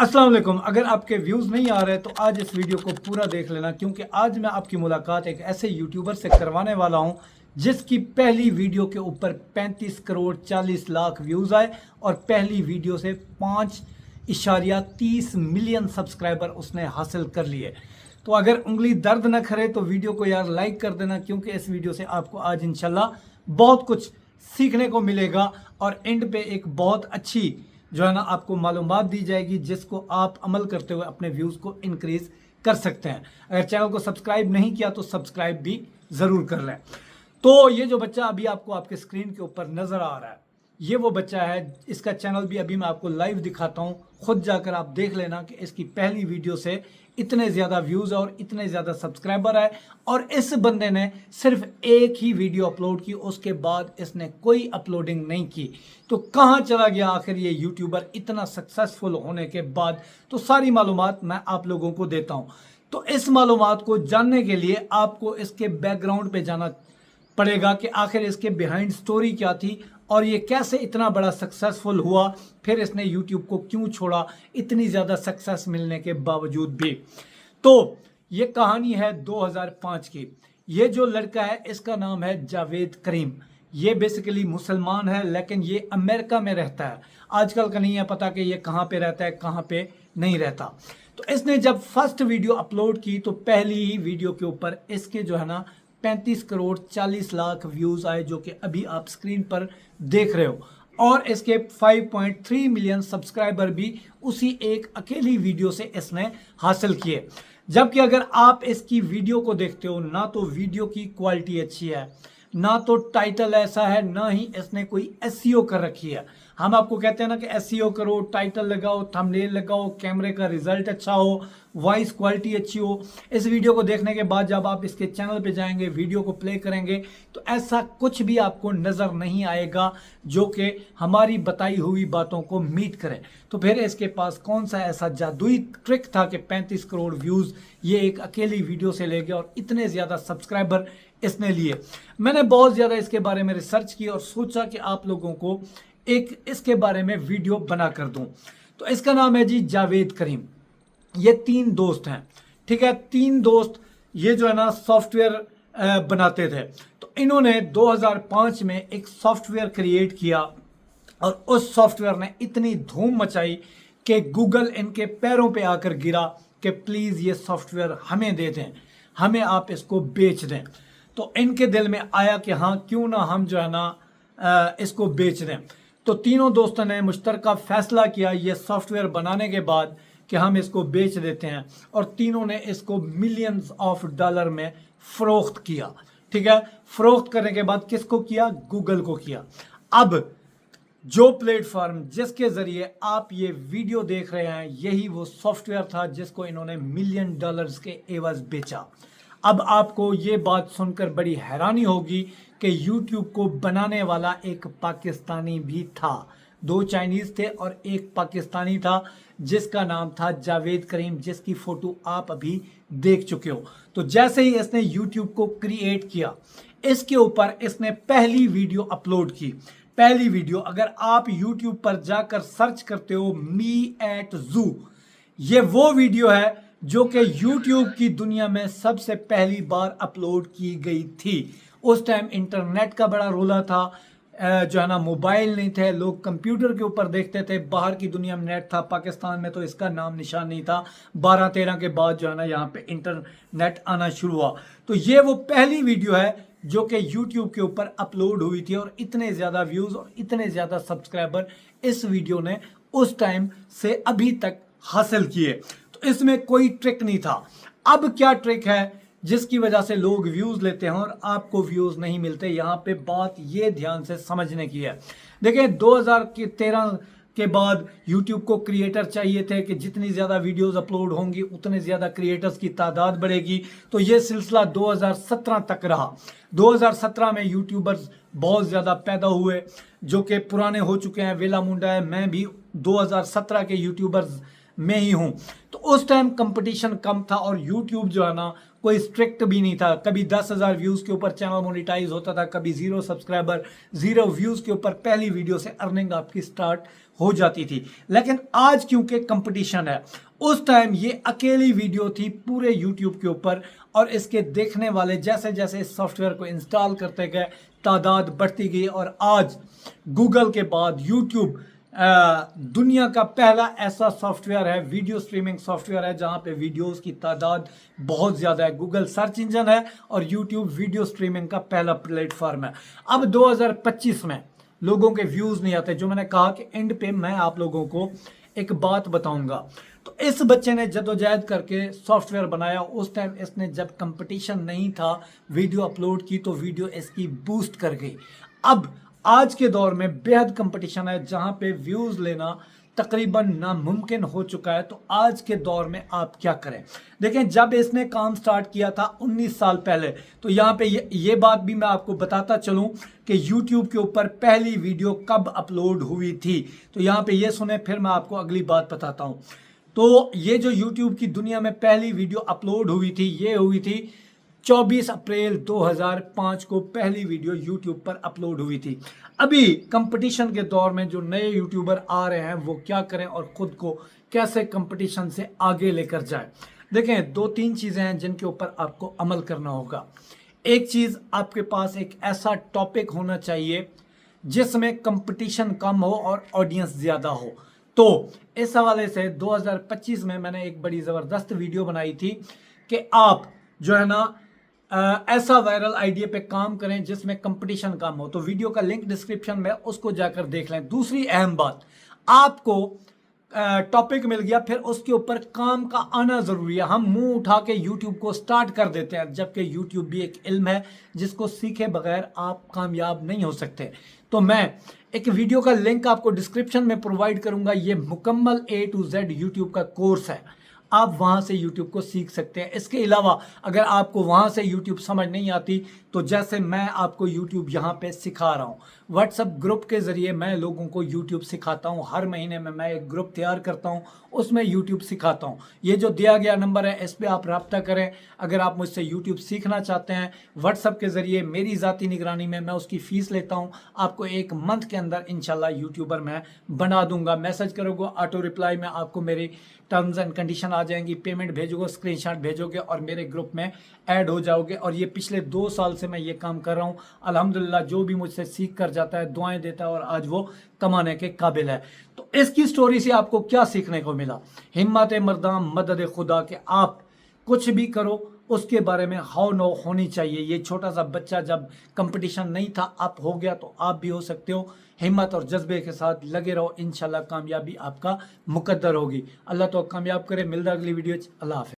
अस्सलाम वालेकुम। अगर आपके व्यूज़ नहीं आ रहे तो आज इस वीडियो को पूरा देख लेना, क्योंकि आज मैं आपकी मुलाकात एक ऐसे यूट्यूबर से करवाने वाला हूं जिसकी पहली वीडियो के ऊपर 35 करोड़ 40 लाख व्यूज़ आए और पहली वीडियो से 5.30 मिलियन सब्सक्राइबर उसने हासिल कर लिए। तो अगर उंगली दर्द न करे तो वीडियो को यार लाइक कर देना, क्योंकि इस वीडियो से आपको आज इंशाल्लाह बहुत कुछ सीखने को मिलेगा और एंड पे एक बहुत अच्छी जो है ना आपको मालूमात दी जाएगी जिसको आप अमल करते हुए अपने व्यूज़ को इंक्रीज कर सकते हैं। अगर चैनल को सब्सक्राइब नहीं किया तो सब्सक्राइब भी ज़रूर कर लें। तो ये जो बच्चा अभी आपको आपके स्क्रीन के ऊपर नज़र आ रहा है, ये वो बच्चा है। इसका चैनल भी अभी मैं आपको लाइव दिखाता हूँ, खुद जाकर आप देख लेना कि इसकी पहली वीडियो से इतने ज़्यादा व्यूज़ और इतने ज़्यादा सब्सक्राइबर आए। और इस बंदे ने सिर्फ एक ही वीडियो अपलोड की, उसके बाद इसने कोई अपलोडिंग नहीं की। तो कहाँ चला गया आखिर ये यूट्यूबर इतना सक्सेसफुल होने के बाद? तो सारी मालूमात मैं आप लोगों को देता हूँ। तो इस मालूमात को जानने के लिए आपको इसके बैकग्राउंड पे जाना पड़ेगा कि आखिर इसके बिहाइंड स्टोरी क्या थी और ये कैसे इतना बड़ा सक्सेसफुल हुआ, फिर इसने यूट्यूब को क्यों छोड़ा इतनी ज़्यादा सक्सेस मिलने के बावजूद भी। तो ये कहानी है 2005 की। ये जो लड़का है इसका नाम है जावेद करीम। ये बेसिकली मुसलमान है, लेकिन ये अमेरिका में रहता है। आजकल का नहीं है पता कि ये कहाँ पे रहता है कहाँ पे नहीं रहता। तो इसने जब फर्स्ट वीडियो अपलोड की तो पहली ही वीडियो के ऊपर इसके जो है ना 35 करोड़ 40 लाख व्यूज़ आए, जो कि अभी आप स्क्रीन पर देख रहे हो। और इसके 5.3 मिलियन सब्सक्राइबर भी उसी एक अकेली वीडियो से इसने हासिल किए। जबकि अगर आप इसकी वीडियो को देखते हो, ना तो वीडियो की क्वालिटी अच्छी है, ना तो टाइटल ऐसा है, ना ही इसने कोई एसईओ कर रखी है। हम आपको कहते हैं ना कि एसईओ करो, टाइटल लगाओ, थंबनेल लगाओ, कैमरे का रिजल्ट अच्छा हो, वॉइस क्वालिटी अच्छी हो। इस वीडियो को देखने के बाद जब आप इसके चैनल पे जाएंगे, वीडियो को प्ले करेंगे, तो ऐसा कुछ भी आपको नज़र नहीं आएगा जो कि हमारी बताई हुई बातों को मीट करे। तो फिर इसके पास कौन सा ऐसा जादुई ट्रिक था कि 35 करोड़ व्यूज़ ये एक अकेली वीडियो से ले गया और इतने ज़्यादा सब्सक्राइबर इसने लिए। मैंने बहुत ज़्यादा इसके बारे में रिसर्च की और सोचा कि आप लोगों को एक इसके बारे में वीडियो बना कर दूं। तो इसका नाम है जी जावेद करीम। ये 3 दोस्त हैं, ठीक है। 3 दोस्त ये जो है ना सॉफ्टवेयर बनाते थे। तो इन्होंने 2005 में एक सॉफ्टवेयर क्रिएट किया और उस सॉफ्टवेयर ने इतनी धूम मचाई कि गूगल इनके पैरों पे आकर गिरा कि प्लीज़ ये सॉफ्टवेयर हमें दे दें, हमें आप इसको बेच दें। तो इनके दिल में आया कि हाँ क्यों ना हम जो है ना इसको बेच दें। तो तीनों दोस्तों ने मुश्तरका फैसला किया ये सॉफ्टवेयर बनाने के बाद कि हम इसको बेच देते हैं, और तीनों ने इसको मिलियंस ऑफ डॉलर में फ़रोख्त किया, ठीक है। फ़रोख्त करने के बाद किसको किया? गूगल को किया। अब जो प्लेटफॉर्म जिसके ज़रिए आप ये वीडियो देख रहे हैं, यही वो सॉफ्टवेयर था जिसको इन्होंने मिलियन डॉलर्स के एवज बेचा। अब आपको ये बात सुनकर बड़ी हैरानी होगी कि YouTube को बनाने वाला एक पाकिस्तानी भी था। 2 चाइनीज़ थे और एक पाकिस्तानी था जिसका नाम था जावेद करीम, जिसकी फ़ोटो आप अभी देख चुके हो। तो जैसे ही इसने YouTube को क्रिएट किया, इसके ऊपर इसने पहली वीडियो अपलोड की। पहली वीडियो अगर आप YouTube पर जाकर सर्च करते हो मी एट जू, ये वो वीडियो है जो कि YouTube की दुनिया में सबसे पहली बार अपलोड की गई थी। उस टाइम इंटरनेट का बड़ा रोला था, जो है ना मोबाइल नहीं थे, लोग कंप्यूटर के ऊपर देखते थे। बाहर की दुनिया में नेट था, पाकिस्तान में तो इसका नाम निशान नहीं था। 12-13 के बाद जो है ना यहाँ पे इंटरनेट आना शुरू हुआ। तो ये वो पहली वीडियो है जो कि YouTube के ऊपर अपलोड हुई थी और इतने ज़्यादा व्यूज़ और इतने ज़्यादा सब्सक्राइबर इस वीडियो ने उस टाइम से अभी तक हासिल किए। तो इसमें कोई ट्रिक नहीं था। अब क्या ट्रिक है जिसकी वजह से लोग व्यूज़ लेते हैं और आपको व्यूज़ नहीं मिलते? यहाँ पे बात ये ध्यान से समझने की है। देखें 2013 के बाद YouTube को क्रिएटर चाहिए थे कि जितनी ज़्यादा वीडियोस अपलोड होंगी उतने ज़्यादा क्रिएटर्स की तादाद बढ़ेगी। तो ये सिलसिला 2017 तक रहा। 2017 में यूट्यूबर्स बहुत ज़्यादा पैदा हुए जो कि पुराने हो चुके हैं। वेला मुंडा है, मैं भी 2017 के यूट्यूबर्स में ही हूँ। तो उस टाइम कंपटीशन कम था और यूट्यूब जो है ना कोई स्ट्रिक्ट भी नहीं था। कभी 10,000 व्यूज़ के ऊपर चैनल मोनेटाइज होता था, कभी 0 सब्सक्राइबर 0 व्यूज़ के ऊपर पहली वीडियो से अर्निंग आपकी स्टार्ट हो जाती थी। लेकिन आज क्योंकि कंपटीशन है, उस टाइम ये अकेली वीडियो थी पूरे यूट्यूब के ऊपर, और इसके देखने वाले जैसे जैसे इस सॉफ्टवेयर को इंस्टॉल करते गए तादाद बढ़ती गई, और आज गूगल के बाद यूट्यूब दुनिया का पहला ऐसा सॉफ्टवेयर है, वीडियो स्ट्रीमिंग सॉफ्टवेयर है, जहां पे वीडियोस की तादाद बहुत ज़्यादा है। गूगल सर्च इंजन है और यूट्यूब वीडियो स्ट्रीमिंग का पहला प्लेटफॉर्म है। अब 2025 में लोगों के व्यूज़ नहीं आते, जो मैंने कहा कि एंड पे मैं आप लोगों को एक बात बताऊंगा। तो इस बच्चे ने जदोजहद करके सॉफ्टवेयर बनाया। उस टाइम इसने जब कंपटीशन नहीं था, वीडियो अपलोड की तो वीडियो इसकी बूस्ट कर गई। अब आज के दौर में बेहद कंपटीशन है, जहां पे व्यूज लेना तकरीबन नामुमकिन हो चुका है। तो आज के दौर में आप क्या करें? देखें, जब इसने काम स्टार्ट किया था 19 साल पहले, तो यहाँ पे ये बात भी मैं आपको बताता चलूं कि YouTube के ऊपर पहली वीडियो कब अपलोड हुई थी। तो यहाँ पे ये सुने, फिर मैं आपको अगली बात बताता हूँ। तो ये जो YouTube की दुनिया में पहली वीडियो अपलोड हुई थी, ये हुई थी 24 अप्रैल 2005 को पहली वीडियो YouTube पर अपलोड हुई थी। अभी कंपटीशन के दौर में जो नए यूट्यूबर आ रहे हैं, वो क्या करें और खुद को कैसे कंपटीशन से आगे लेकर जाए। देखें, 2-3 चीज़ें हैं जिनके ऊपर आपको अमल करना होगा। एक चीज़, आपके पास एक ऐसा टॉपिक होना चाहिए जिसमें कंपटीशन कम हो और ऑडियंस ज़्यादा हो। तो इस हवाले से 2025 में मैंने एक बड़ी ज़बरदस्त वीडियो बनाई थी कि आप जो है ना ऐसा वायरल आइडिया पे काम करें जिसमें कंपटीशन कम हो। तो वीडियो का लिंक डिस्क्रिप्शन में, उसको जाकर देख लें। दूसरी अहम बात, आपको टॉपिक मिल गया, फिर उसके ऊपर काम का आना ज़रूरी है। हम मुंह उठा के यूट्यूब को स्टार्ट कर देते हैं, जबकि यूट्यूब भी एक इल्म है जिसको सीखे बगैर आप कामयाब नहीं हो सकते। तो मैं एक वीडियो का लिंक आपको डिस्क्रिप्शन में प्रोवाइड करूंगा। ये मुकम्मल A to Z यूट्यूब का कोर्स है, आप वहाँ से YouTube को सीख सकते हैं। इसके अलावा अगर आपको वहाँ से YouTube समझ नहीं आती, तो जैसे मैं आपको YouTube यहाँ पे सिखा रहा हूँ, WhatsApp ग्रुप के ज़रिए मैं लोगों को YouTube सिखाता हूँ। हर महीने में मैं एक ग्रुप तैयार करता हूँ, उसमें YouTube सिखाता हूँ। ये जो दिया गया नंबर है, इस पर आप रब्ता करें। अगर आप मुझसे YouTube सीखना चाहते हैं, WhatsApp के ज़रिए मेरी ज़ाती निगरानी में मैं उसकी फ़ीस लेता हूँ। आपको 1 मंथ के अंदर इंशाल्लाह यूट्यूबर मैं बना दूंगा। मैसेज करोगे, ऑटो रिप्लाई में आपको मेरी टर्म्स एंड कंडीशन आ जाएंगी, पेमेंट भेजोगे, स्क्रीनशॉट भेजोगे और मेरे ग्रुप में ऐड हो जाओगे। और ये पिछले 2 साल से मैं ये काम कर रहा हूँ। अल्हम्दुलिल्लाह, जो भी मुझसे सीख कर जाता है, दुआएं देता है और आज वो कमाने के काबिल है। तो इसकी स्टोरी से आपको क्या सीखने को मिला? हिम्मत मर्दाम मदद खुदा, के आप कुछ भी करो उसके बारे में हाउ नो होनी चाहिए। ये छोटा सा बच्चा जब कंपटीशन नहीं था, आप हो गया, तो आप भी हो सकते हो। हिम्मत और जज्बे के साथ लगे रहो, इंशाल्लाह कामयाबी आपका मुकद्दर होगी। अल्लाह तो कामयाब करे। मिलता अगली वीडियो। अल्लाह हाफ़िज़।